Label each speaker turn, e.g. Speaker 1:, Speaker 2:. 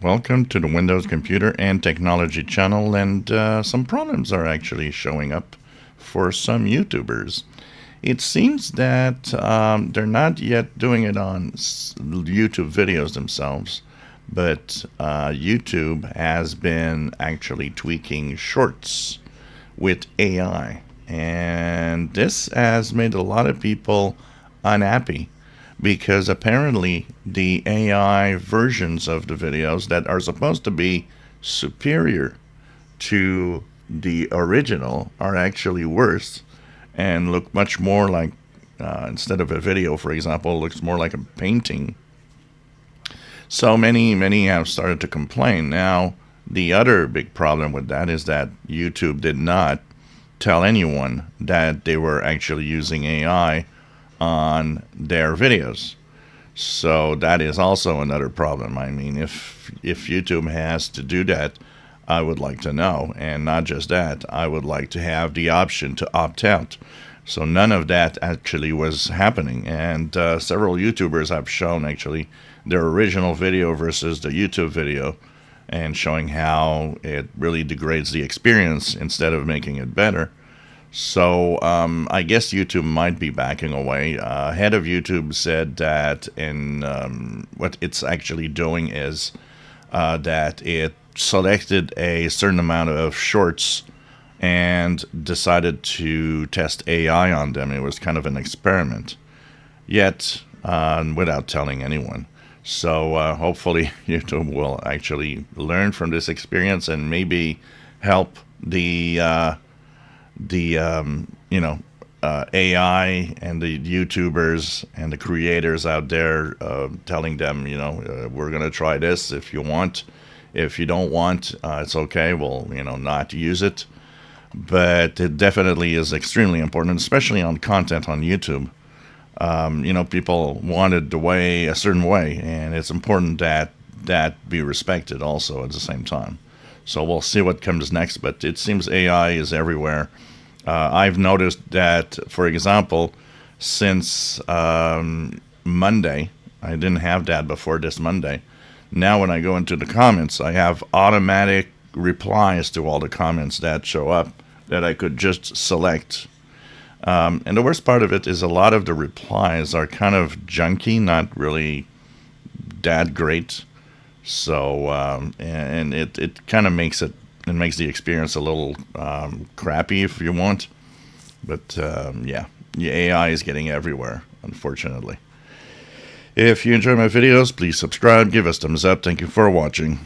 Speaker 1: Welcome to the Windows Computer and Technology channel, and some problems are actually showing up for some YouTubers. It seems that they're not yet doing it on YouTube videos themselves, but YouTube has been actually tweaking shorts with AI, and this has made a lot of people unhappy because apparently the AI versions of the videos that are supposed to be superior to the original are actually worse and look much more like, instead of a video, for example, looks more like a painting. So many have started to complain. Now, the other big problem with that is that YouTube did not tell anyone that they were actually using AI on their videos. So that is also another problem. I mean, if YouTube has to do that, I would like to know. And not just that, I would like to have the option to opt out. So none of that actually was happening. And several YouTubers have shown actually their original video versus the YouTube video and showing how it really degrades the experience instead of making it better. So I guess YouTube might be backing away. Head of YouTube said that, in what it's actually doing is that it selected a certain amount of shorts and decided to test AI on them. It was kind of an experiment, yet without telling anyone. So hopefully YouTube will actually learn from this experience and maybe help the AI and the YouTubers and the creators out there, telling them, we're going to try this if you want. If you don't want, it's okay. We'll, not use it. But it definitely is extremely important, especially on content on YouTube. People want it a certain way, and it's important that that be respected also at the same time. So we'll see what comes next, but it seems AI is everywhere. I've noticed that, for example, since Monday, I didn't have that before this Monday. Now, when I go into the comments, I have automatic replies to all the comments that show up that I could just select. And the worst part of it is a lot of the replies are kind of junky, not really that great. So, and it kind of makes the experience a little crappy if you want. But yeah, the AI is getting everywhere, unfortunately. If you enjoy my videos, please subscribe, give us thumbs up. Thank you for watching.